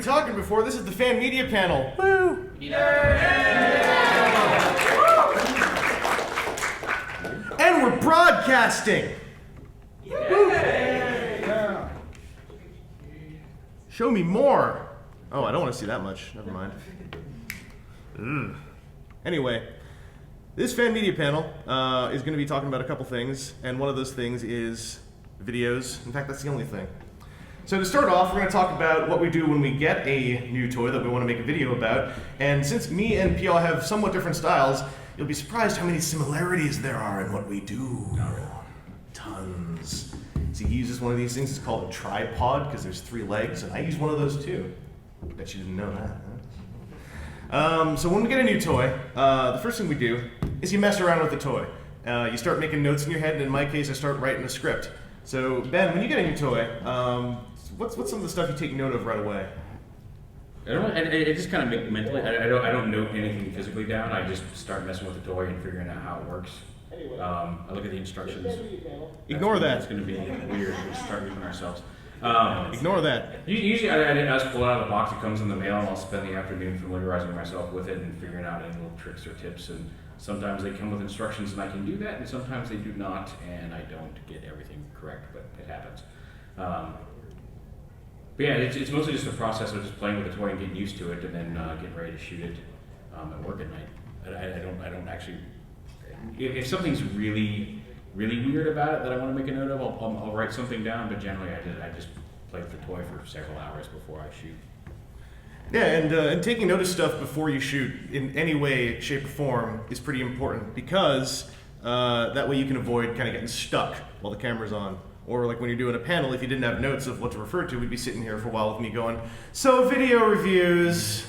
you talking before? This is the Fan Media Panel. Woo! And we're broadcasting. Show me more. Oh, I don't want to see that much. Never mind. Anyway, this Fan Media Panel is going to be talking about a couple things, and one of those things is videos. In fact, that's the only thing. So to start off, we're going to talk about what we do when we get a new toy that we want to make a video about. And since me and Peaugh have somewhat different styles, you'll be surprised how many similarities there are in what we do. Tons. So he uses one of these things, it's called a tripod, because there's 3 legs, and I use one of those too. Bet you didn't know that, huh? So when we get a new toy, the first thing we do is you mess around with the toy. You start making notes in your head, and in my case, I start writing a script. So Ben, when you get a new toy, what's some of the stuff you take note of right away? I just kind of make mentally. I don't note anything physically down. I just start messing with the toy and figuring out how it works. I look at the instructions. Ignore that. It's going to be weird. We start using ourselves. Ignore that. Usually, I just pull it out of the box. It comes in the mail, and I'll spend the afternoon familiarizing myself with it and figuring out any little tricks or tips. And sometimes they come with instructions, and I can do that, and sometimes they do not, and I don't get everything correct, but it happens. But yeah, it's mostly just a process of just playing with the toy and getting used to it, and then getting ready to shoot it at work at night. I don't actually. If something's really weird about it that I want to make a note of, I'll write something down. But generally, I just play with the toy for several hours before I shoot. Yeah, and taking note of stuff before you shoot in any way, shape, or form is pretty important, because that way you can avoid kind of getting stuck while the camera's on. Or like when you're doing a panel, if you didn't have notes of what to refer to, we'd be sitting here for a while with me going, so video reviews,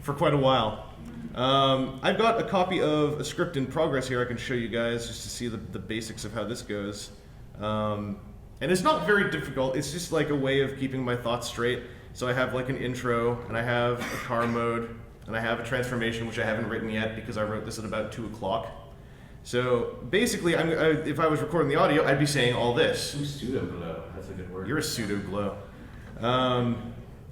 for quite a while. I've got a copy of a script in progress here I can show you guys just to see the basics of how this goes. And it's not very difficult, it's just like a way of keeping my thoughts straight. So I have like an intro, and I have a car mode, and I have a transformation, which I haven't written yet because I wrote this at about 2 o'clock. So basically, if I was recording the audio, I'd be saying all this. Pseudo glow, that's a good word. You're a pseudo glow.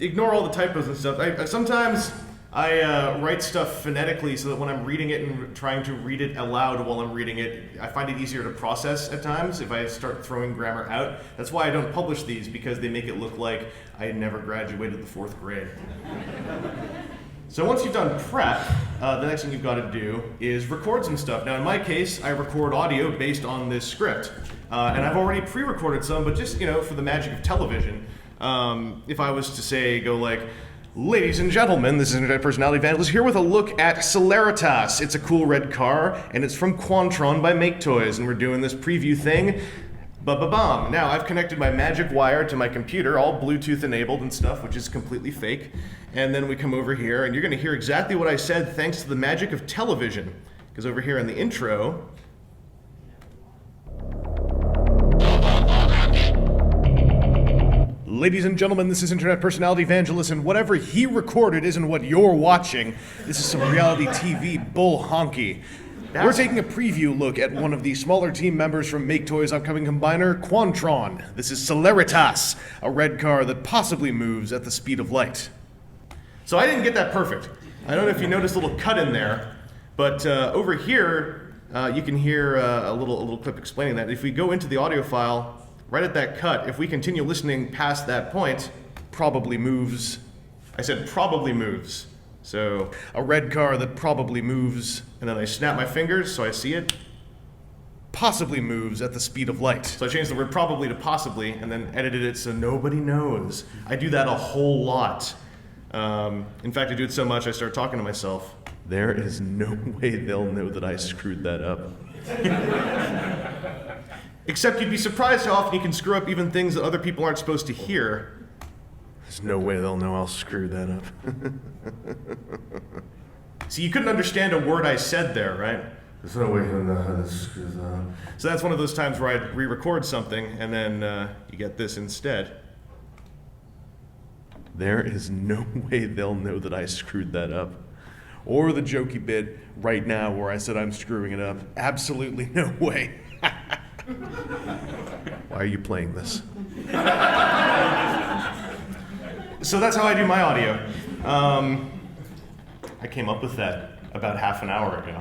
Ignore all the typos and stuff. Sometimes I write stuff phonetically so that when I'm reading it and trying to read it aloud while I'm reading it, I find it easier to process at times if I start throwing grammar out. That's why I don't publish these, because they make it look like I never graduated the 4th grade. So once you've done prep, the next thing you've got to do is record some stuff. Now in my case, I record audio based on this script. And I've already pre-recorded some, but just, for the magic of television, if I was to say, go like, ladies and gentlemen, this is Internet Personality Vangelus here with a look at Celeritas. It's a cool red car, and it's from Quantron by Make Toys, and we're doing this preview thing. Ba-ba-bam. Now, I've connected my magic wire to my computer, all Bluetooth enabled and stuff, which is completely fake. And then we come over here, and you're going to hear exactly what I said thanks to the magic of television. Because over here in the intro, ladies and gentlemen, this is Internet Personality Vangelus, and whatever he recorded isn't what you're watching. This is some reality TV bull honky. We're taking a preview look at one of the smaller team members from Make Toys' upcoming combiner, Quantron. This is Celeritas, a red car that possibly moves at the speed of light. So I didn't get that perfect. I don't know if you noticed a little cut in there, but over here, you can hear a little clip explaining that. If we go into the audio file, right at that cut, if we continue listening past that point, probably moves. I said probably moves. So a red car that probably moves, and then I snap my fingers so I see it, possibly moves at the speed of light. So I changed the word probably to possibly, and then edited it so nobody knows. I do that a whole lot. In fact, I do it so much I start talking to myself. There is no way they'll know that I screwed that up. Except you'd be surprised how often you can screw up even things that other people aren't supposed to hear. There's no way they'll know I'll screw that up. See, you couldn't understand a word I said there, right? There's no way they'll know how to screw that up. So that's one of those times where I'd re-record something, and then you get this instead. There is no way they'll know that I screwed that up. Or the jokey bit right now where I said I'm screwing it up. Absolutely no way. Why are you playing this? So that's how I do my audio. I came up with that about half an hour ago.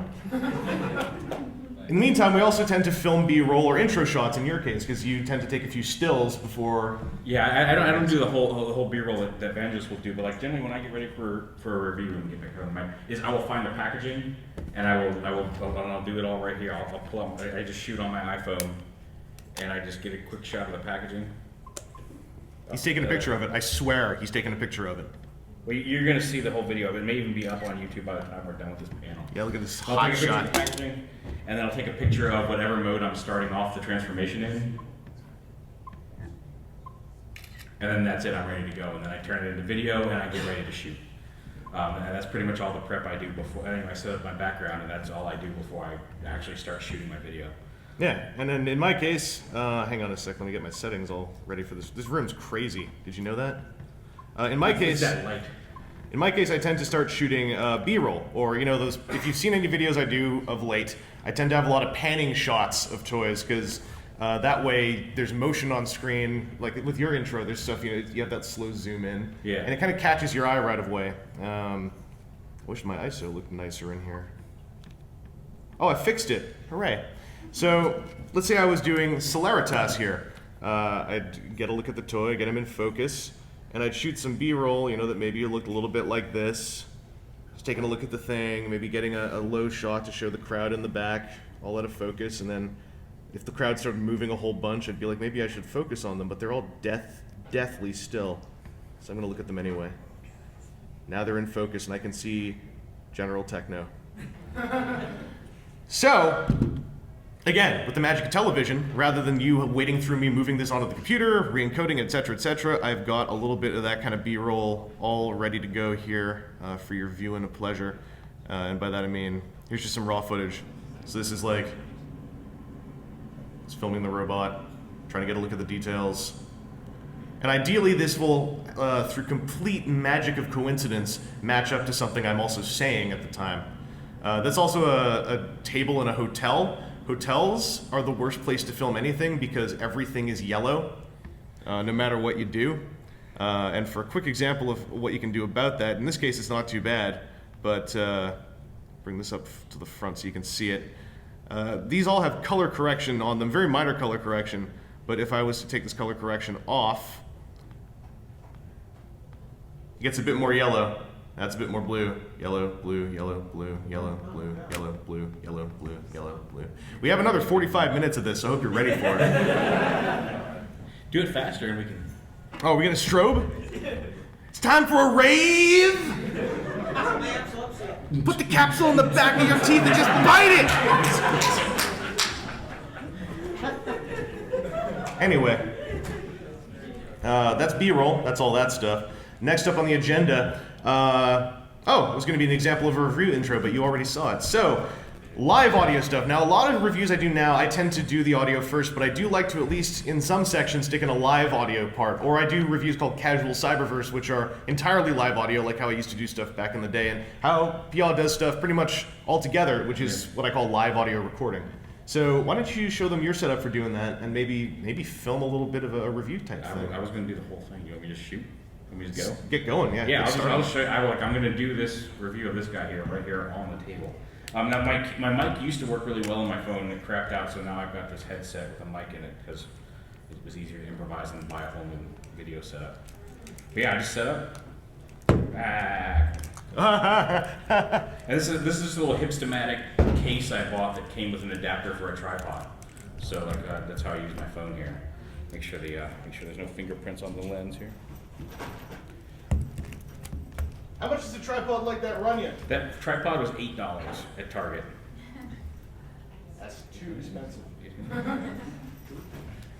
In the meantime, we also tend to film B-roll or intro shots in your case, because you tend to take a few stills before. Yeah, I don't do the whole B-roll that Vangelus will do, but like generally when I get ready for a review and get back on my is I will find the packaging and I'll do it all right here. I'll pull up. I just shoot on my iPhone and I just get a quick shot of the packaging. He's taking a picture of it. I swear, he's taking a picture of it. Well, you're gonna see the whole video of it. It may even be up on YouTube by the time we're done with this panel. Yeah, look at this I'll hot take a picture shot. of the packaging, and then I'll take a picture of whatever mode I'm starting off the transformation in. And then that's it, I'm ready to go. And then I turn it into video and I get ready to shoot. And that's pretty much all the prep I do before. Anyway, I set up my background and that's all I do before I actually start shooting my video. Yeah, and then in my case, hang on a sec, let me get my settings all ready for this. This room's crazy. Did you know that? In my case, that light? In my case, I tend to start shooting B-roll, or those. If you've seen any videos I do of late, I tend to have a lot of panning shots of toys because that way there's motion on screen. Like with your intro, there's stuff you have that slow zoom in, yeah, and it kind of catches your eye right away. I wish my ISO looked nicer in here. Oh, I fixed it! Hooray! So let's say I was doing Celeritas here. I'd get a look at the toy, get him in focus. And I'd shoot some B-roll, that maybe looked a little bit like this. Just taking a look at the thing, maybe getting a low shot to show the crowd in the back, all out of focus. And then if the crowd started moving a whole bunch, I'd be like, maybe I should focus on them, but they're all deathly still. So I'm gonna look at them anyway. Now they're in focus and I can see general techno. So, again, with the magic of television, rather than you waiting through me moving this onto the computer, re-encoding, etc., I've got a little bit of that kind of B-roll all ready to go here for your viewing of pleasure. And by that I mean, here's just some raw footage. So this is like, it's filming the robot, trying to get a look at the details. And ideally this will, through complete magic of coincidence, match up to something I'm also saying at the time. That's also a table in a hotel. Hotels are the worst place to film anything because everything is yellow, no matter what you do. And for a quick example of what you can do about that, in this case it's not too bad, but bring this up to the front so you can see it. These all have color correction on them, very minor color correction, but if I was to take this color correction off, it gets a bit more yellow. That's a bit more blue. Yellow, blue, yellow, blue, yellow, blue, yellow, blue, yellow, blue, yellow, blue. We have another 45 minutes of this, so I hope you're ready for it. Do it faster and we can... Oh, are we gonna strobe? It's time for a rave! Put the capsule in the back of your teeth and just bite it! Anyway, that's B-roll, that's all that stuff. Next up on the agenda, it was going to be an example of a review intro, but you already saw it. So, live audio stuff. Now, a lot of reviews I do now, I tend to do the audio first, but I do like to at least, in some sections, stick in a live audio part. Or I do reviews called Casual Cyberverse, which are entirely live audio, like how I used to do stuff back in the day, and how Peaugh does stuff pretty much all together, which is what I call live audio recording. So why don't you show them your setup for doing that, and maybe film a little bit of a review type thing. I was going to do the whole thing. You want me to just shoot? Let me just go. Get going, yeah. Yeah, I'll show you. I'm going to do this review of this guy here, right here on the table. Now, my mic used to work really well on my phone, and it crapped out, so now I've got this headset with a mic in it because it was easier to improvise than buy a whole new video setup. But yeah, I just set up. And this is just a little hipstamatic case I bought that came with an adapter for a tripod. So that's how I use my phone here. Make sure there's no fingerprints on the lens here. How much does a tripod like that run you? That tripod was $8 at Target. That's too expensive.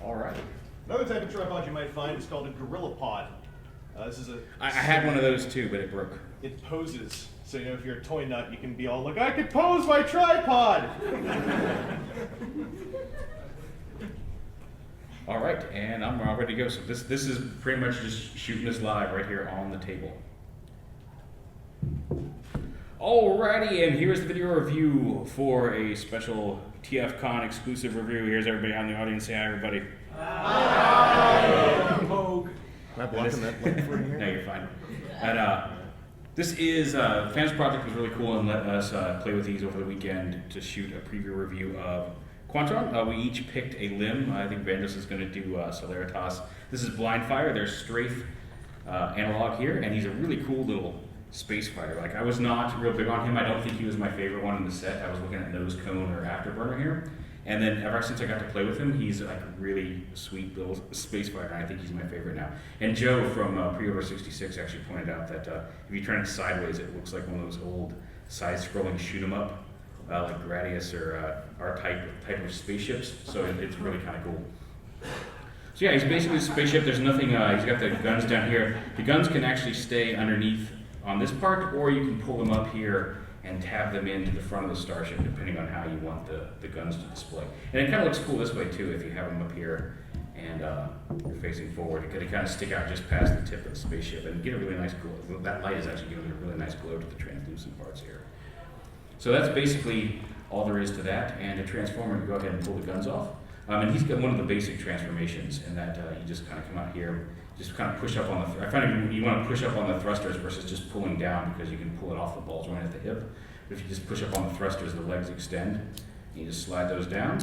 All right. Another type of tripod you might find is called a gorilla pod. This is I had one of those too, but it broke. It poses. So if you're a toy nut, you can be all like, I could pose my tripod! All right, and I'm all ready to go. So this is pretty much just shooting this live right here on the table. Alrighty, and here's the video review for a special TFcon exclusive review. Here's everybody out in the audience. Say hi, everybody. Hi. Pogue. My blocking that light for you here? No, you're fine. And, this is, Fans Project was really cool and let us play with these over the weekend to shoot a preview review of Quantron. We each picked a limb. I think Vangelus is going to do Celeritas. This is Blind Fire, their strafe analog here, and he's a really cool little space fighter. Like, I was not real big on him. I don't think he was my favorite one in the set. I was looking at Nose Cone or Afterburner here. And then ever since I got to play with him, he's like a really sweet little space fighter, and I think he's my favorite now. And Joe from Pre-Order 66 actually pointed out that if you turn it sideways, it looks like one of those old side-scrolling shoot-'em-up, like Gradius or type of spaceships. So it's really kind of cool. So yeah, he's basically a spaceship. There's nothing, he's got the guns down here. The guns can actually stay underneath on this part, or you can pull them up here and tab them into the front of the starship, depending on how you want the guns to display. And it kind of looks cool this way too, if you have them up here and you're facing forward. It could kind of stick out just past the tip of the spaceship and get a really nice glow. That light is actually giving it a really nice glow to the translucent parts here. So that's basically all there is to that. And a transformer, you go ahead and pull the guns off. And he's got one of the basic transformations in that you just kind of come out here, just kind of push up on the, I find you want to push up on the thrusters versus just pulling down, because you can pull it off the ball joint at the hip. But if you just push up on the thrusters, the legs extend. And you just slide those down,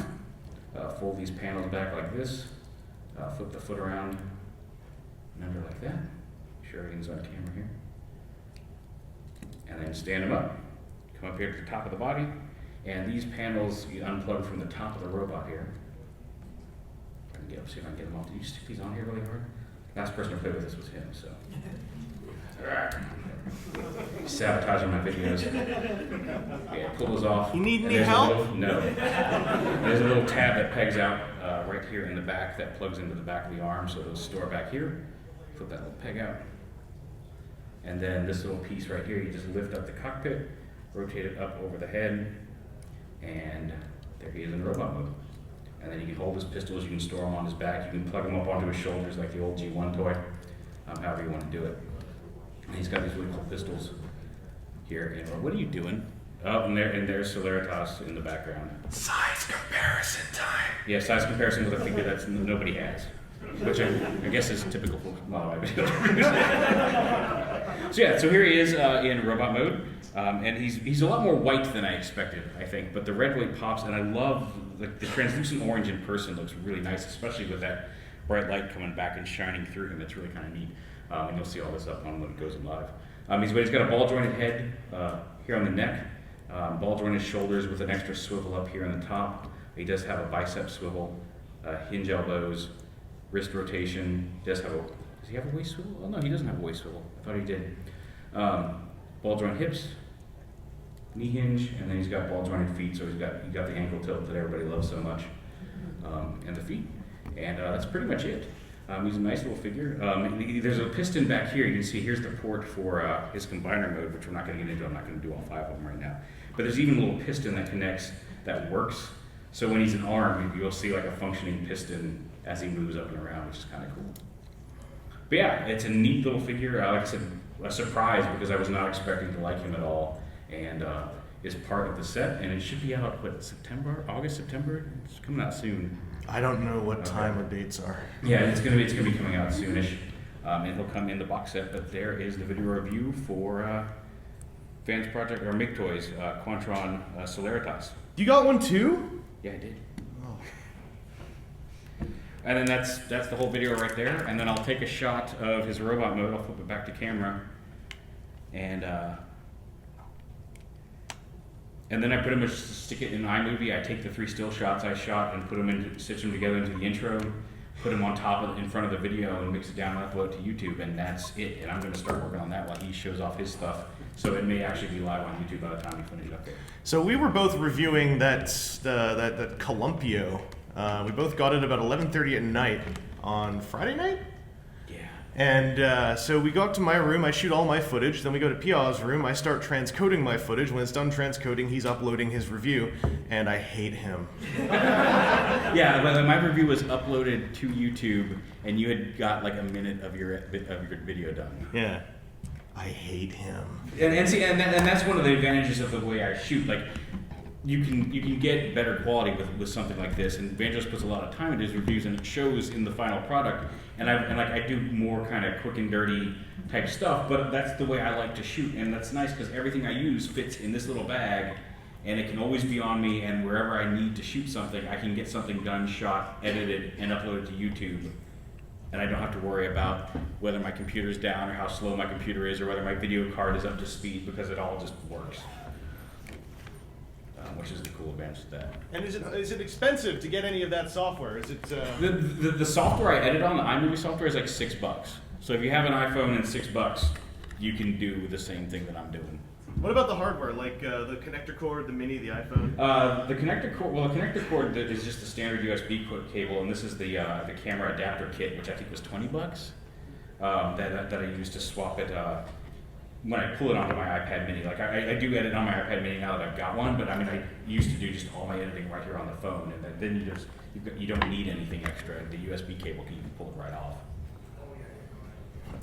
fold these panels back like this, flip the foot around and under like that. Make sure everything's on camera here. And then stand them up, come up here to the top of the body, and these panels you unplug from the top of the robot here. See if I can get them off. Did you stick these on here really hard? Last person who played with this was him, so. He's sabotaging my videos. Yeah, pull those off. You need any help? No. There's a little tab that pegs out right here in the back that plugs into the back of the arm, so it'll store back here. Flip that little peg out. And then this little piece right here, you just lift up the cockpit, rotate it up over the head, and there he is in robot mode. And then you can hold his pistols, you can store them on his back, you can plug them up onto his shoulders like the old G1 toy, however you want to do it. And he's got these really cool pistols here. And what are you doing? Oh, and there's Celeritas in the background. Size comparison time. Yeah, size comparison with a figure that nobody has, which I guess is typical for a lot of my videos. So yeah, so here he is in robot mode. And he's a lot more white than I expected, I think, but the red really pops, and I love the translucent orange in person looks really nice, especially with that bright light coming back and shining through him. It's really kind of neat, and you'll see all this up on when it goes live. He's got a ball jointed head here on the neck, ball jointed shoulders with an extra swivel up here on the top. He does have a bicep swivel, hinge elbows, wrist rotation. Does he have a waist swivel? Oh no, he doesn't have a waist swivel. I thought he did. Ball joint hips, knee hinge, and then he's got ball jointed feet, so he got the ankle tilt that everybody loves so much, and the feet, and that's pretty much it. He's a nice little figure. There's a piston back here. You can see here's the port for his combiner mode, which we're not going to get into. I'm not going to do all 5 of them right now. But there's even a little piston that connects, that works. So when he's an arm, you'll see like a functioning piston as he moves up and around, which is kind of cool. But yeah, it's a neat little figure. Like I said, a surprise because I was not expecting to like him at all, and is part of the set, and it should be out, August, September? It's coming out soon. I don't know what time or dates are. Yeah, it's gonna be coming out soonish, and it'll come in the box set, but there is the video review for Fans Project, or Make Toys, Quantron Celeritas. You got one too? Yeah, I did. And then that's the whole video right there. And then I'll take a shot of his robot mode. I'll flip it back to camera. And then I stick it in iMovie. I take the 3 still shots I shot and stitch them together into the intro, put them on top in front of the video and mix it down and upload it to YouTube, and that's it. And I'm gonna start working on that while he shows off his stuff. So it may actually be live on YouTube by the time we finish up there. So we were both reviewing that Columpio. We both got it about 11:30 at night on Friday night. Yeah. And so we go up to my room, I shoot all my footage, then we go to Peaugh's room, I start transcoding my footage. When it's done transcoding, he's uploading his review, and I hate him. Yeah, but my review was uploaded to YouTube, and you had got like a minute of your video done. Yeah. I hate him. And that's one of the advantages of the way I shoot. Like, you can get better quality with something like this, and Vangelus puts a lot of time into his reviews, and it shows in the final product. and I do more kind of quick and dirty type stuff, but that's the way I like to shoot, and that's nice because everything I use fits in this little bag, and it can always be on me, and wherever I need to shoot something, I can get something done, shot, edited, and uploaded to YouTube. And I don't have to worry about whether my computer's down or how slow my computer is or whether my video card is up to speed, because it all just works. Which is the cool advantage of that. And is it expensive to get any of that software? Is it the software I edit on, the iMovie software, is like $6. So if you have an iPhone and $6, you can do the same thing that I'm doing. What about the hardware, like the connector cord, the mini, the iPhone? The connector cord is just a standard USB cable, and this is the camera adapter kit, which I think was $20. That I use to swap it when I pull it onto my iPad Mini. Like I do edit on my iPad Mini now that I've got one, but I mean I used to do just all my editing right here on the phone, and then you don't need anything extra. The USB cable, you can pull it right off.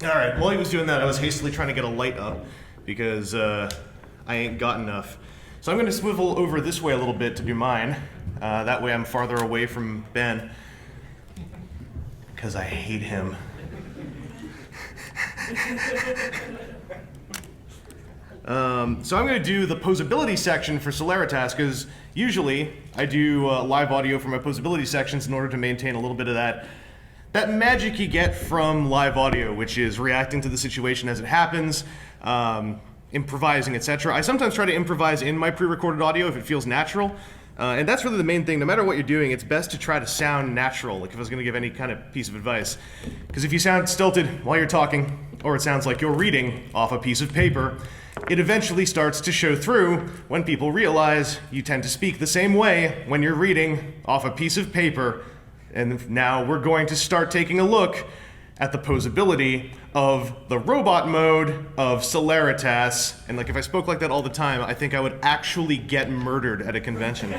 All right. While he was doing that, I was hastily trying to get a light up because I ain't got enough. So I'm going to swivel over this way a little bit to do mine. That way I'm farther away from Ben because I hate him. So I'm going to do the posability section for Celeritas because usually I do live audio for my posability sections in order to maintain a little bit of that magic you get from live audio, which is reacting to the situation as it happens, improvising, etc. I sometimes try to improvise in my pre-recorded audio if it feels natural, and that's really the main thing. No matter what you're doing, it's best to try to sound natural, like if I was going to give any kind of piece of advice. Because if you sound stilted while you're talking, or it sounds like you're reading off a piece of paper, it eventually starts to show through when people realize you tend to speak the same way when you're reading off a piece of paper. And now we're going to start taking a look at the posability of the robot mode of Celeritas. And like if I spoke like that all the time, I think I would actually get murdered at a convention.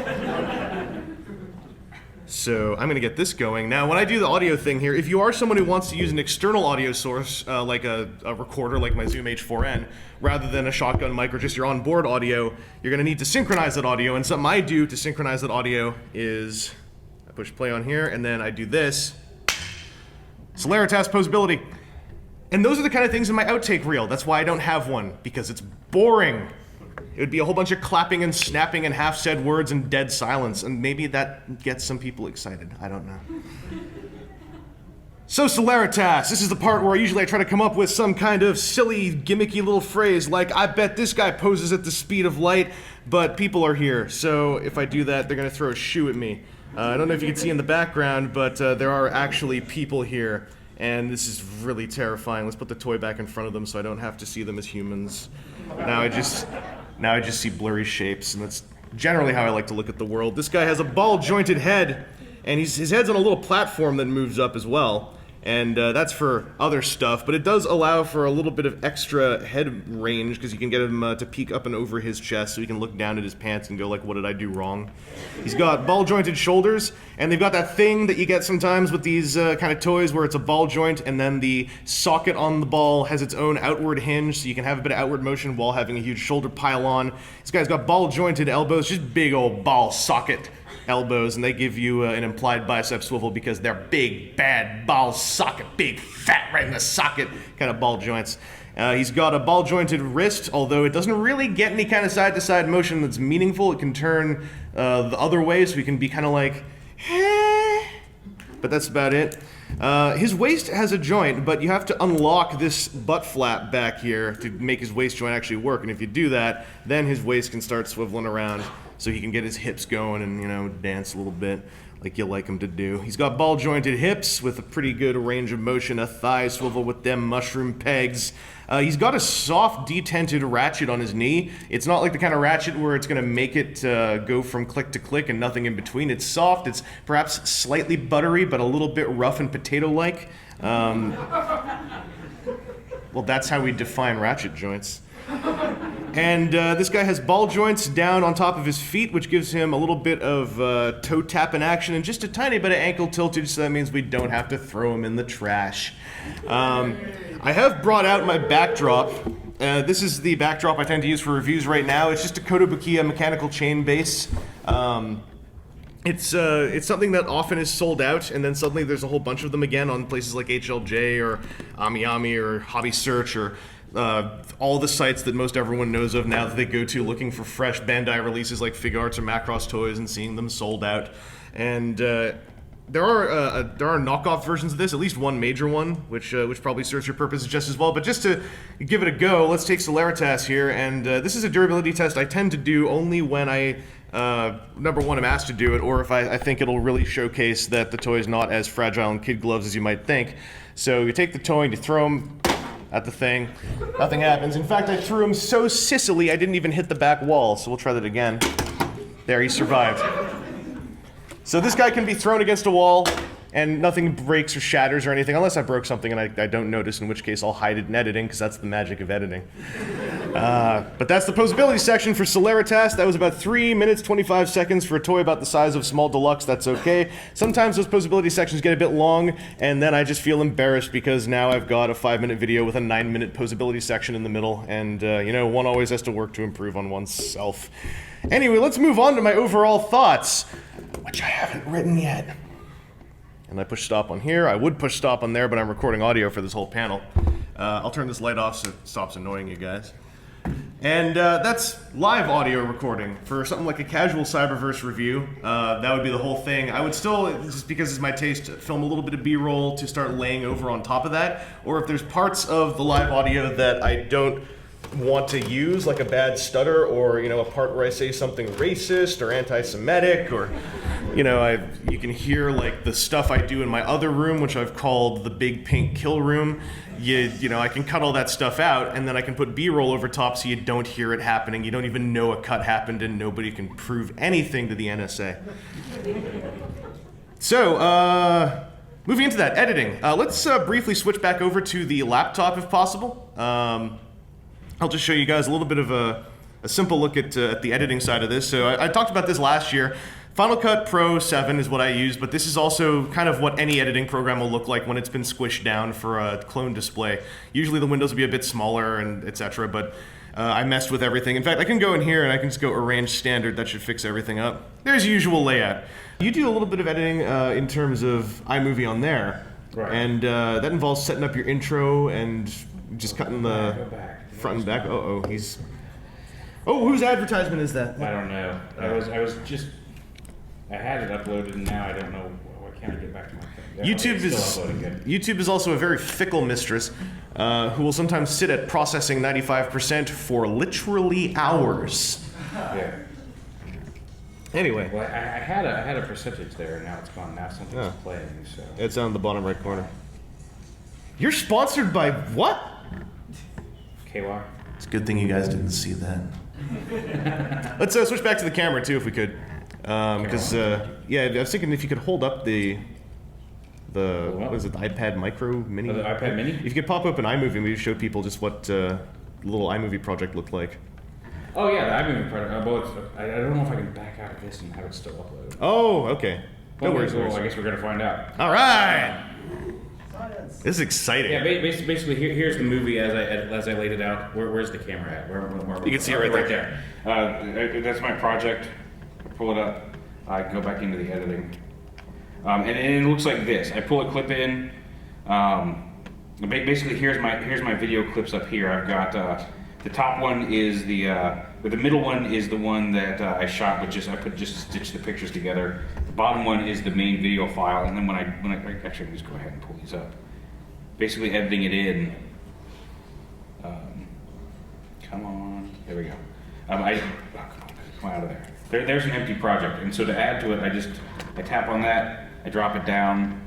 So I'm going to get this going. Now, when I do the audio thing here, if you are someone who wants to use an external audio source, like a recorder like my Zoom H4n, rather than a shotgun mic or just your onboard audio, you're going to need to synchronize that audio. And something I do to synchronize that audio is I push play on here, and then I do this. Celeritas posability. And those are the kind of things in my outtake reel. That's why I don't have one, because it's boring. It would be a whole bunch of clapping and snapping and half-said words and dead silence, and maybe that gets some people excited. I don't know. So Celeritas, this is the part where usually I try to come up with some kind of silly, gimmicky little phrase like, I bet this guy poses at the speed of light, but people are here. So if I do that, they're going to throw a shoe at me. I don't know if you can see in the background, but there are actually people here, and this is really terrifying. Let's put the toy back in front of them so I don't have to see them as humans. Now I just see blurry shapes, and that's generally how I like to look at the world. This guy has a ball-jointed head, and his head's on a little platform that moves up as well. And that's for other stuff, but it does allow for a little bit of extra head range because you can get him to peek up and over his chest so he can look down at his pants and go like, what did I do wrong? He's got ball-jointed shoulders, and they've got that thing that you get sometimes with these kind of toys where it's a ball joint and then the socket on the ball has its own outward hinge so you can have a bit of outward motion while having a huge shoulder pile on. This guy's got ball-jointed elbows, just big old ball socket elbows, and they give you an implied bicep swivel because they're big, bad ball socket, big, fat, right in the socket kind of ball joints. He's got a ball-jointed wrist, although it doesn't really get any kind of side-to-side motion that's meaningful. It can turn the other way, so he can be kind of like, but that's about it. His waist has a joint, but you have to unlock this butt flap back here to make his waist joint actually work, and if you do that, then his waist can start swiveling around so he can get his hips going and, you know, dance a little bit like you like him to do. He's got ball-jointed hips with a pretty good range of motion, a thigh swivel with them mushroom pegs. He's got a soft detented ratchet on his knee. It's not like the kind of ratchet where it's going to make it go from click to click and nothing in between. It's soft, it's perhaps slightly buttery, but a little bit rough and potato-like. Well, that's how we define ratchet joints. And this guy has ball joints down on top of his feet, which gives him a little bit of toe tapping action and just a tiny bit of ankle tiltage, so that means we don't have to throw him in the trash. I have brought out my backdrop. This is the backdrop I tend to use for reviews right now. It's just a Kotobukiya mechanical chain base. It's something that often is sold out, and then suddenly there's a whole bunch of them again on places like HLJ or AmiAmi or Hobby Search or all the sites that most everyone knows of now that they go to looking for fresh Bandai releases like Fig Arts or Macross Toys and seeing them sold out. And there are knockoff versions of this, at least one major one, which probably serves your purpose just as well. But just to give it a go, let's take Celeritas here, and this is a durability test I tend to do only when I number one, I'm asked to do it, or if I think it'll really showcase that the toy is not as fragile in kid gloves as you might think. So you take the toy and you throw them at the thing. Nothing happens. In fact, I threw him so sissily I didn't even hit the back wall. So we'll try that again. There, he survived. So this guy can be thrown against a wall and nothing breaks or shatters or anything, unless I broke something and I don't notice, in which case I'll hide it in editing, because that's the magic of editing. But that's the posability section for Celeritas. That was about 3 minutes, 25 seconds for a toy about the size of small deluxe. That's okay. Sometimes those posability sections get a bit long, and then I just feel embarrassed because now I've got a 5-minute video with a 9-minute posability section in the middle, and you know, one always has to work to improve on oneself. Anyway, let's move on to my overall thoughts, which I haven't written yet. And I push stop on here. I would push stop on there, but I'm recording audio for this whole panel. I'll turn this light off so it stops annoying you guys. And that's live audio recording. For something like a casual Cyberverse review, that would be the whole thing. I would still, just because it's my taste, film a little bit of B-roll to start laying over on top of that. Or if there's parts of the live audio that I don't want to use, like a bad stutter, or you know, a part where I say something racist or anti-Semitic, or you know, you can hear like the stuff I do in my other room, which I've called the Big Pink Kill Room. You know, I can cut all that stuff out, and then I can put B-roll over top so you don't hear it happening. You don't even know a cut happened, and nobody can prove anything to the NSA. So, moving into that, editing. Let's briefly switch back over to the laptop if possible. I'll just show you guys a little bit of a simple look at the editing side of this. So I talked about this last year. Final Cut Pro 7 is what I use, but this is also kind of what any editing program will look like when it's been squished down for a clone display. Usually the windows will be a bit smaller and etc., but I messed with everything. In fact, I can go in here and I can just go arrange standard. That should fix everything up. There's usual layout. You do a little bit of editing in terms of iMovie on there, right. And that involves setting up your intro and just cutting the front and back. Oh, he's... Oh, whose advertisement is that? I don't know. I had it uploaded and now I don't know. Why can't I get back to my thing? YouTube is also a very fickle mistress who will sometimes sit at processing 95% for literally hours. Yeah. Anyway. Well, I had a percentage there and now it's gone. Now something's playing. So. It's down in the bottom right corner. You're sponsored by what? KY. It's a good thing you guys didn't see that. Let's switch back to the camera too, if we could, because yeah, I was thinking if you could hold up the what is it, the iPad Micro Mini? The iPad Mini. If you could pop open iMovie and we just show people just what the little iMovie project looked like. Oh yeah, the iMovie project. I don't know if I can back out of this and have it still uploaded. Oh, okay. No worries. Well, I guess we're gonna find out. All right. This is exciting. Yeah, basically, here's the movie as I laid it out. Where's the camera at? You can see it right there. That's my project. I pull it up. I go back into the editing, and it looks like this. I pull a clip in. Basically, here's my video clips up here. I've got the top one is but the middle one is the one that I shot with I stitched the pictures together. The bottom one is the main video file, and then when I actually just go ahead and pull these up. Basically editing it in. Come on, there we go. Come on out of there. There's an empty project, and so to add to it, I tap on that, I drop it down,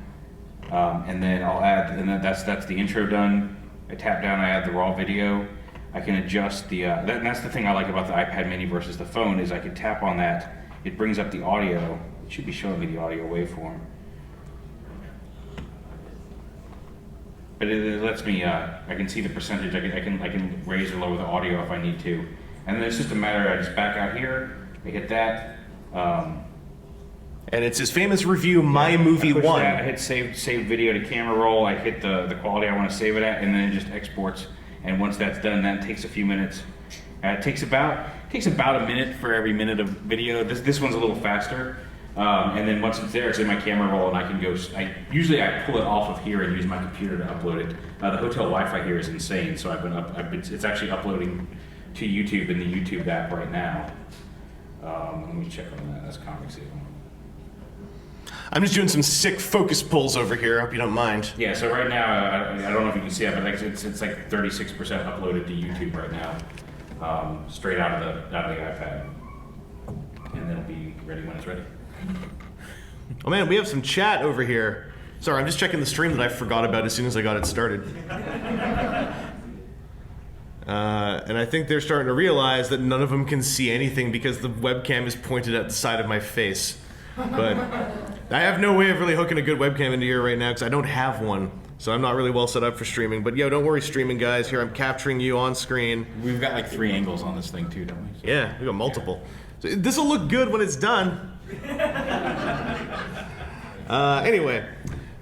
and then I'll add, and then that's the intro done. I tap down, I add the raw video. I can adjust the, that's the thing I like about the iPad Mini versus the phone, is I can tap on that, it brings up the audio. It should be showing me the audio waveform. But it lets me, I can see the percentage, I can raise or lower the audio if I need to. And then it's just a matter, I just back out here, I hit that. And it's his famous review, My Movie 1. I hit save video to camera roll, I hit the quality I want to save it at, and then it just exports. And once that's done, that takes a few minutes. It takes about a minute for every minute of video. This one's a little faster. And then once it's there, it's in my camera roll, and I can go. Usually I pull it off of here and use my computer to upload it. The hotel Wi-Fi here is insane, so it's actually uploading to YouTube in the YouTube app right now. Let me check on that. That's Comic Seal. I'm just doing some sick focus pulls over here. I hope you don't mind. Yeah. So right now, I don't know if you can see it, but it's like 36% uploaded to YouTube right now, straight out of the iPad, and then it'll be ready when it's ready. Oh man, we have some chat over here. Sorry, I'm just checking the stream that I forgot about as soon as I got it started. And I think they're starting to realize that none of them can see anything because the webcam is pointed at the side of my face. But I have no way of really hooking a good webcam into here right now because I don't have one. So I'm not really well set up for streaming. But yo, don't worry, streaming guys. Here, I'm capturing you on screen. We've got like 3 angles on this thing too, don't we? So. Yeah, we got multiple. So this will look good when it's done. Anyway,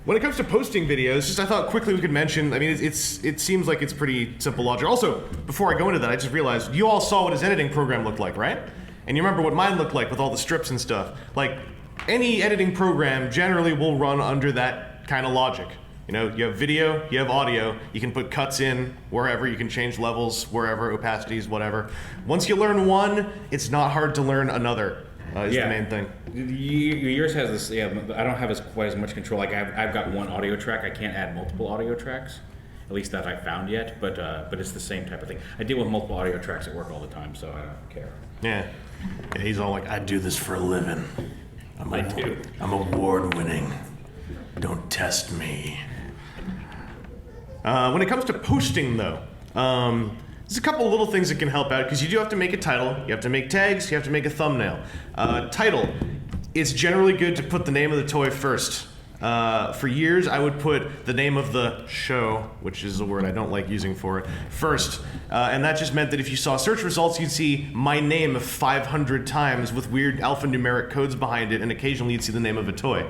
when it comes to posting videos, just I thought quickly we could mention, I mean, it seems like it's pretty simple logic. Also, before I go into that, I just realized you all saw what his editing program looked like, right? And you remember what mine looked like with all the strips and stuff. Like, any editing program generally will run under that kind of logic. You know, you have video, you have audio, you can put cuts in wherever, you can change levels wherever, opacities, whatever. Once you learn one, it's not hard to learn another, is the main thing. Yours has this, I don't have quite as much control. Like I've got one audio track, I can't add multiple audio tracks, at least that I've found yet, but it's the same type of thing. I deal with multiple audio tracks at work all the time, so I don't care. Yeah, he's all like, I do this for a living. I do. I'm award-winning. Don't test me. When it comes to posting, though, there's a couple little things that can help out, because you do have to make a title, you have to make tags, you have to make a thumbnail. Title, it's generally good to put the name of the toy first. For years, I would put the name of the show, which is a word I don't like using for it, first. And that just meant that if you saw search results, you'd see my name 500 times with weird alphanumeric codes behind it, and occasionally you'd see the name of a toy.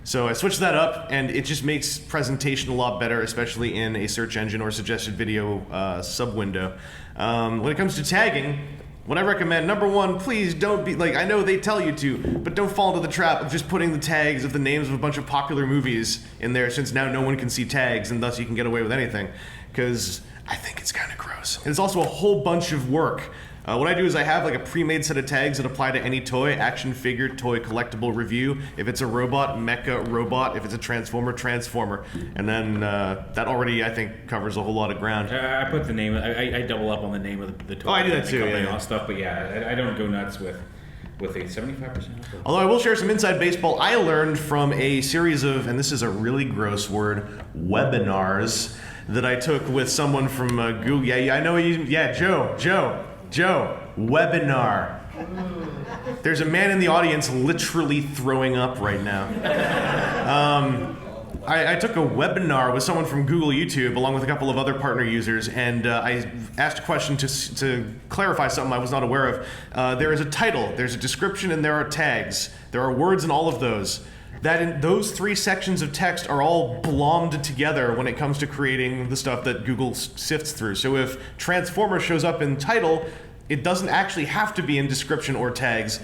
So I switched that up, and it just makes presentation a lot better, especially in a search engine or suggested video sub-window. When it comes to tagging, what I recommend, number one, please don't be, like, I know they tell you to, but don't fall into the trap of just putting the tags of the names of a bunch of popular movies in there, since now no one can see tags, and thus you can get away with anything. Because I think it's kind of gross. And it's also a whole bunch of work. What I do is I have like a pre-made set of tags that apply to any toy: action figure, toy, collectible, review. If it's a robot, mecha, robot. If it's a transformer, transformer. And then that already, I think, covers a whole lot of ground. I put the name, I double up on the name of the toy. Oh, I do that too, and yeah. all stuff, but yeah, I don't go nuts with a 75%. Although I will share some inside baseball I learned from a series of, and this is a really gross word, webinars that I took with someone from Google. Yeah, I know you. Yeah, Joe, webinar. There's a man in the audience literally throwing up right now. I took a webinar with someone from Google YouTube along with a couple of other partner users, and I asked a question to clarify something I was not aware of. There is a title, there's a description, and there are tags. There are words in all of those. Those 3 sections of text are all blommed together when it comes to creating the stuff that Google sifts through. So if Transformer shows up in title, it doesn't actually have to be in description or tags.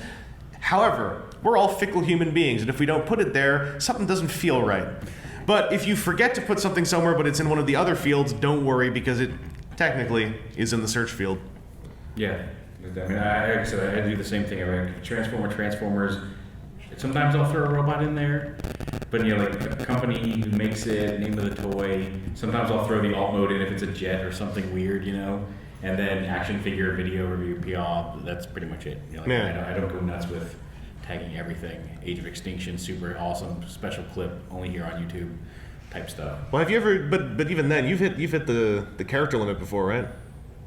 However, we're all fickle human beings, and if we don't put it there, something doesn't feel right. But if you forget to put something somewhere but it's in one of the other fields, don't worry, because it technically is in the search field. Yeah, I mean, I do the same thing. I mean, Transformers. Sometimes I'll throw a robot in there, but like company who makes it, name of the toy. Sometimes I'll throw the alt mode in if it's a jet or something weird, and then action figure, video review, PR. That's pretty much it. I don't go nuts with tagging everything. Age of Extinction, super awesome, special clip, only here on YouTube, type stuff. Well, have you ever? But even then, you've hit the character limit before, right?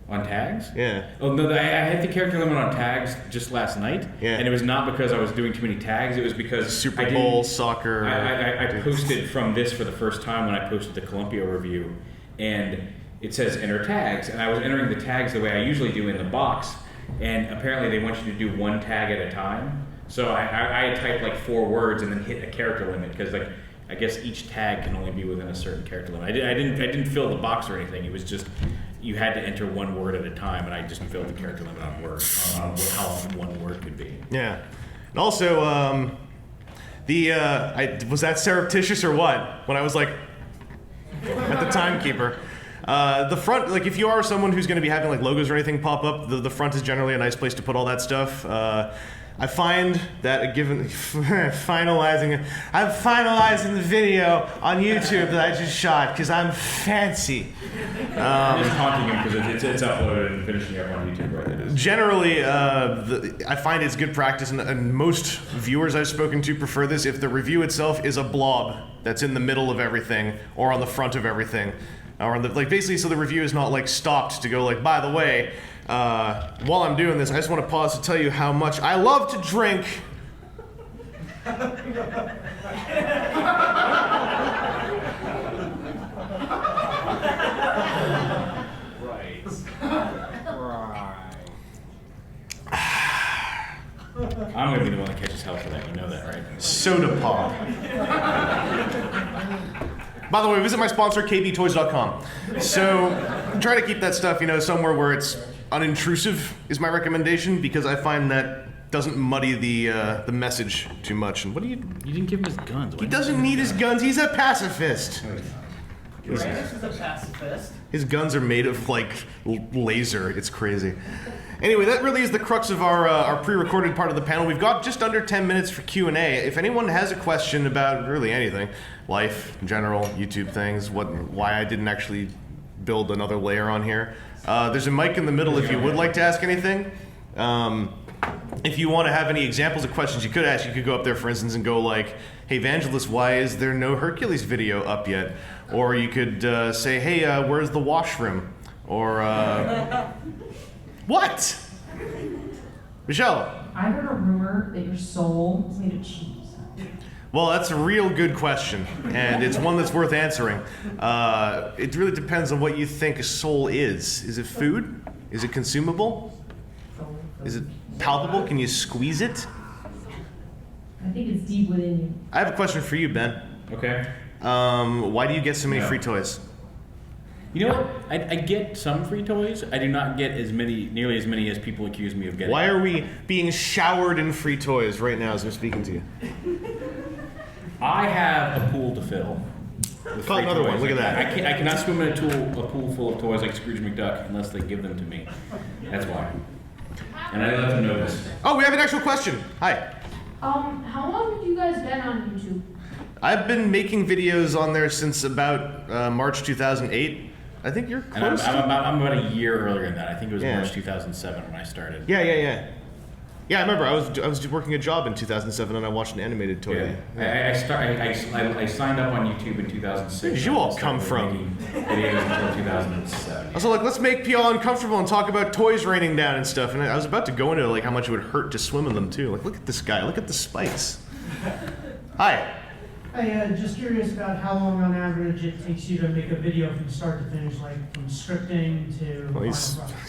On tags? Yeah. Oh no, I hit the character limit on tags just last night. Yeah. And it was not because I was doing too many tags. It was because Super Bowl, soccer. I posted from this for the first time when I posted the Columbia review, and it says enter tags, and I was entering the tags the way I usually do in the box, and apparently they want you to do 1 tag at a time. So I typed like 4 words and then hit a character limit, because like I guess each tag can only be within a certain character limit. I didn't fill the box or anything. It was just you had to enter 1 word at a time, and I just filled the character limit on words, how long 1 word could be. Yeah. And also, Was that surreptitious or what? When I was like, at the timekeeper. The front, like if you are someone who's going to be having like logos or anything pop up, the front is generally a nice place to put all that stuff. I find that a given I'm finalizing the video on YouTube that I just shot because I'm fancy. I'm just taunting him because it's uploaded and finishing up on YouTube right now. Generally, I find it's good practice, and most viewers I've spoken to prefer this if the review itself is a blob that's in the middle of everything or on the front of everything. Or like basically, so the review is not like stopped to go like, by the way, while I'm doing this, I just want to pause to tell you how much I love to drink. Right. I'm gonna be the one that catches hell for that. You know that, right? Soda pop. By the way, visit my sponsor, kbtoys.com. So, try to keep that stuff, somewhere where it's unintrusive is my recommendation, because I find that doesn't muddy the message too much. And what do you? You didn't give him his guns. He doesn't need his guns. He's a pacifist. Brandis is a pacifist. His guns are made of like laser. It's crazy. Anyway, that really is the crux of our pre-recorded part of the panel. We've got just under 10 minutes for Q&A. If anyone has a question about really anything, life in general, YouTube things, why I didn't actually build another layer on here, there's a mic in the middle if you would like to ask anything. If you want to have any examples of questions you could ask, you could go up there, for instance, and go like, hey, Vangelus, why is there no Hercules video up yet? Or you could say, hey, where's the washroom? Or, what? Michelle? I heard a rumor that your soul is made of cheese. Well, that's a real good question, and it's one that's worth answering. It really depends on what you think a soul is. Is it food? Is it consumable? Is it palpable? Can you squeeze it? I think it's deep within you. I have a question for you, Ben. Okay. Why do you get so many free toys? You know what? I get some free toys. I do not get nearly as many as people accuse me of getting. Why are we being showered in free toys right now as I'm speaking to you? I have a pool to fill. Caught another one. Look at that. I cannot swim in a pool full of toys like Scrooge McDuck unless they give them to me. That's why. And I let them know this. Oh, we have an actual question. Hi. How long have you guys been on YouTube? I've been making videos on there since about March 2008. I think you're close. And I'm about a year earlier than that. I think it was March 2007 when I started. Yeah. Yeah, I remember. I was working a job in 2007, and I watched an animated toy. Yeah. I signed up on YouTube in 2006. Where did you all come from? Videos until 2007. I was like, let's make Peaugh uncomfortable and talk about toys raining down and stuff. And I was about to go into like how much it would hurt to swim in them too. Like, look at this guy. Look at the spikes. Hi. Hey, just curious about how long on average it takes you to make a video from start to finish, like from scripting to Well, you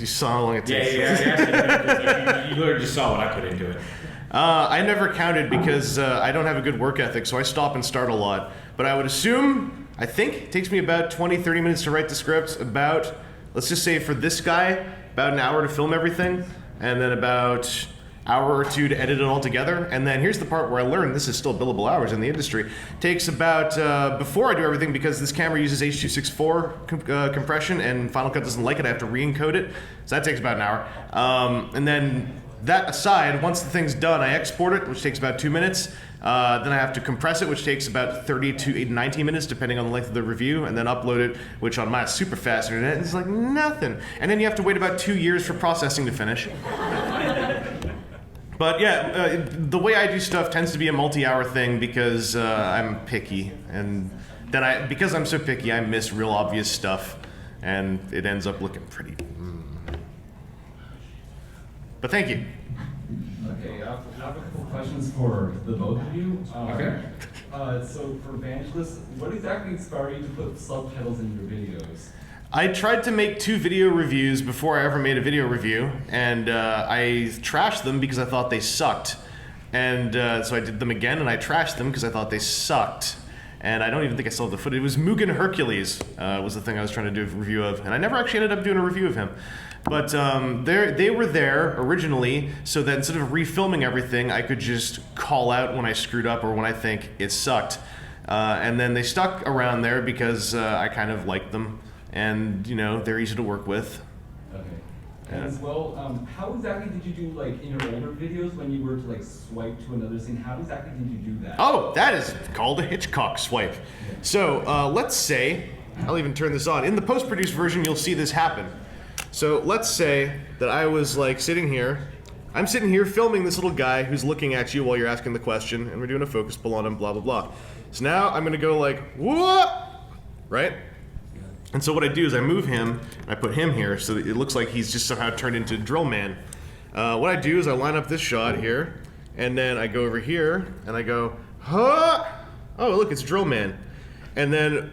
saw how long it takes. Yeah. You literally just saw what I put into it. I never counted because I don't have a good work ethic, so I stop and start a lot. But I would assume, I think it takes me about 20, 30 minutes to write the script, about, let's just say for this guy, about an hour to film everything, and then about hour or two to edit it all together. And then here's the part where I learned this is still billable hours in the industry. Takes about, before I do everything, because this camera uses H.264 compression and Final Cut doesn't like it, I have to re-encode it. So that takes about an hour. And then that aside, once the thing's done, I export it, which takes about 2 minutes. Then I have to compress it, which takes about 30 to 90 minutes, depending on the length of the review, and then upload it, which on my super fast internet is like nothing. And then you have to wait about 2 years for processing to finish. But yeah, the way I do stuff tends to be a multi-hour thing because I'm picky, and then because I'm so picky, I miss real obvious stuff, and it ends up looking pretty. But thank you. Okay, I have a couple questions for the both of you. Okay. So for Vangelus, what exactly inspired you to put subtitles in your videos? I tried to make 2 video reviews before I ever made a video review, and I trashed them because I thought they sucked. And so I did them again, and I trashed them because I thought they sucked. And I don't even think I still have the footage. It was Mugen Hercules was the thing I was trying to do a review of, and I never actually ended up doing a review of him. But they were there originally so that instead of refilming everything, I could just call out when I screwed up or when I think it sucked. And then they stuck around there because I kind of liked them, and they're easy to work with. Okay. And as well, how exactly did you do, like, in your older videos when you were to, like, swipe to another scene? How exactly did you do that? Oh, that is called a Hitchcock swipe. So let's say, I'll even turn this on. In the post-produced version, you'll see this happen. So let's say that I was like sitting here. I'm sitting here filming this little guy who's looking at you while you're asking the question, and we're doing a focus pull on him, blah, blah, blah. So now I'm gonna go like, whoop, right? And so what I do is I move him, and I put him here so that it looks like he's just somehow turned into Drill Man. What I do is I line up this shot here, and then I go over here, and I go, huh? Oh, look, it's Drill Man. And then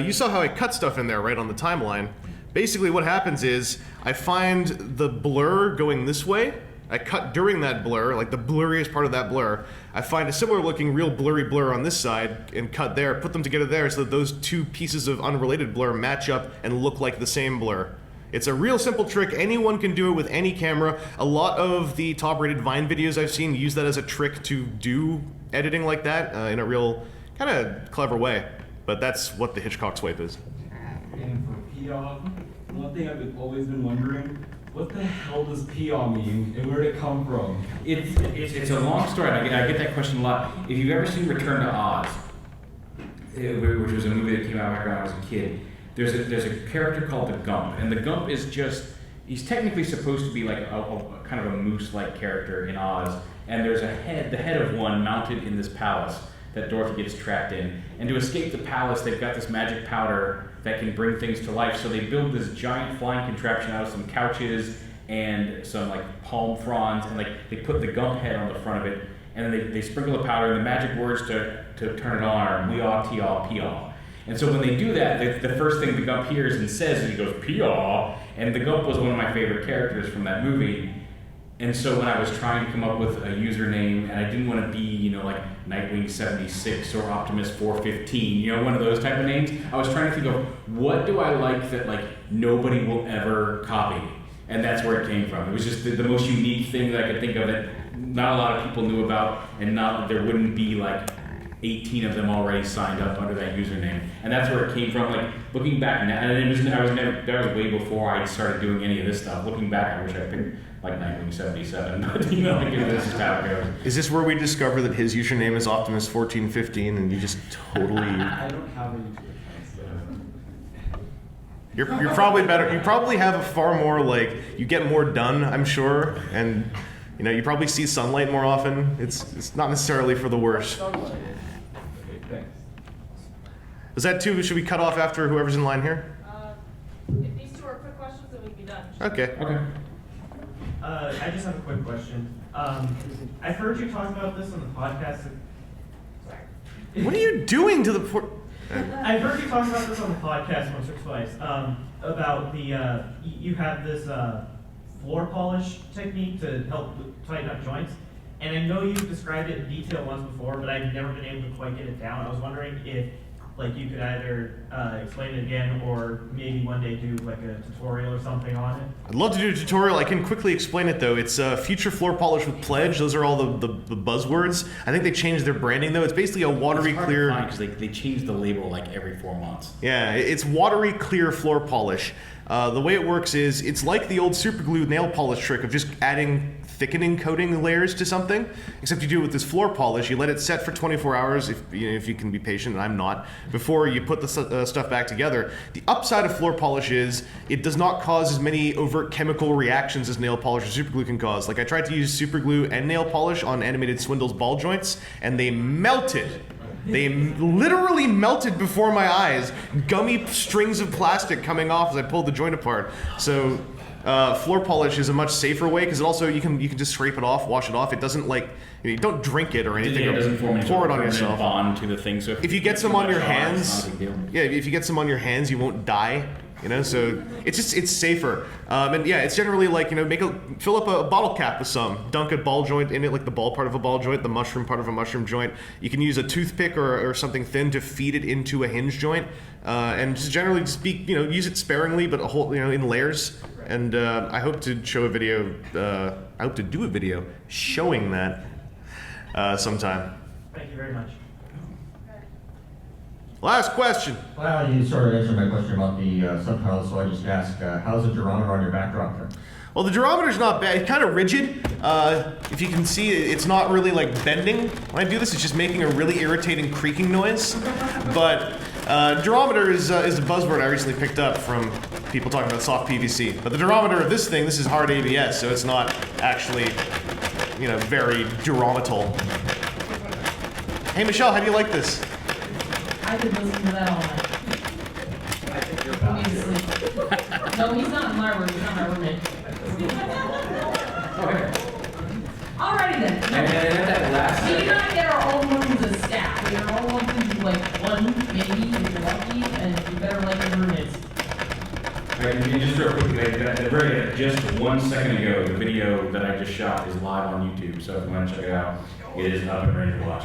you saw how I cut stuff in there, right, on the timeline. Basically what happens is I find the blur going this way. I cut during that blur, like the blurriest part of that blur. I find a similar looking real blurry blur on this side and cut there, put them together there so that those two pieces of unrelated blur match up and look like the same blur. It's a real simple trick. Anyone can do it with any camera. A lot of the top rated Vine videos I've seen use that as a trick to do editing like that in a real kind of clever way. But that's what the Hitchcock swipe is. And for Peaugh, one thing I've always been wondering, what the hell does Peaugh mean, and where did it come from? It's a long story. I get that question a lot. If you've ever seen Return to Oz, which was a movie that came out when I was a kid, there's a character called the Gump, and the Gump is he's technically supposed to be like a kind of a moose-like character in Oz, and there's the head of one mounted in this palace that Dorothy gets trapped in. And to escape the palace, they've got this magic powder that can bring things to life. So they build this giant flying contraption out of some couches and some like palm fronds, and like they put the Gump head on the front of it, and then they sprinkle the powder, and the magic words to turn it on are Weaw, Teaw, Peaugh. And so when they do that, the first thing the Gump hears and says is he goes, Peaugh, and the Gump was one of my favorite characters from that movie. And so when I was trying to come up with a username, and I didn't want to be, like Nightwing 76 or Optimus 415, one of those type of names, I was trying to think of what do I like that like nobody will ever copy, and that's where it came from. It was just the most unique thing that I could think of that not a lot of people knew about, and there wouldn't be like 18 of them already signed up under that username, and that's where it came from. Like looking back now, and that was way before I started doing any of this stuff. Looking back, I wish I picked like Nightwing 77, but this is how it goes. Is this where we discover that his username is Optimus 1415 and you just totally... I don't have a YouTube account, so... You're probably better. You probably have a far more, like, you get more done, I'm sure, and, you probably see sunlight more often. It's not necessarily for the worse. Okay, thanks. Is that too? Should we cut off after whoever's in line here? If these two are quick questions, then we'd be done. Okay. I just have a quick question. I've heard you talk about this on the podcast. Sorry. What are you doing to the I've heard you talk about this on the podcast once or twice. About you have this floor polish technique to help tighten up joints. And I know you've described it in detail once before, but I've never been able to quite get it down. I was wondering if you could either explain it again or maybe one day do like a tutorial or something on it. I'd love to do a tutorial. I can quickly explain it though. It's future floor polish with pledge. Those are all the buzzwords. I think they changed their branding though. It's basically a watery clear. Because they change the label like every 4 months. Yeah, it's watery clear floor polish. The way it works is it's like the old super glue nail polish trick of just adding thickening coating layers to something, except you do it with this floor polish. You let it set for 24 hours if you can be patient, and I'm not, before you put the stuff back together. The upside of floor polish is it does not cause as many overt chemical reactions as nail polish or super glue can cause. Like I tried to use super glue and nail polish on Animated Swindle's ball joints, and they melted. They literally melted before my eyes. Gummy strings of plastic coming off as I pulled the joint apart. So floor polish is a much safer way because it also you can just scrape it off, wash it off. It doesn't like you don't drink it or anything. It doesn't form pour it on permanent yourself. Bond to the thing. So if you get some on your it's hands, not a big deal. yeah, if you get some on your hands, you won't die. So it's safer. And yeah, it's generally like, fill up a bottle cap with some, dunk a ball joint in it, like the ball part of a ball joint, the mushroom part of a mushroom joint. You can use a toothpick or something thin to feed it into a hinge joint. And just generally use it sparingly, but in layers. And I hope to show a video. I hope to do a video showing that sometime. Thank you very much. Last question. Well, you sort of answered my question about the subtitles, so I just ask, how's the durometer on your backdrop there? Well, the durometer's not bad. It's kind of rigid. If you can see, it's not really like bending when I do this. It's just making a really irritating creaking noise. But durometer is a buzzword I recently picked up from people talking about soft PVC. But the durometer of this thing, this is hard ABS, so it's not actually, you know, very durometal. Hey, Michelle, how do you like this? I could listen to that all night. I think you're Put me to sleep. No, he's not in my room. He's not my roommate. Alrighty then. And at that last We do not get our own rooms as staff. We are all welcome to like one, maybe, if you're lucky, and you better like your roommates. And just real quick, just 1 second ago, the video that I just shot is live on YouTube, so if you want to check it out, it is up and ready to watch.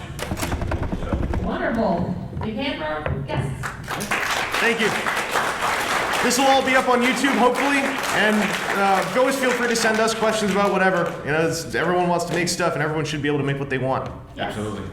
So. Wonderful. Big hand for our guests. Thank you. This will all be up on YouTube, hopefully, and always feel free to send us questions about whatever. You know, everyone wants to make stuff, and everyone should be able to make what they want. Absolutely.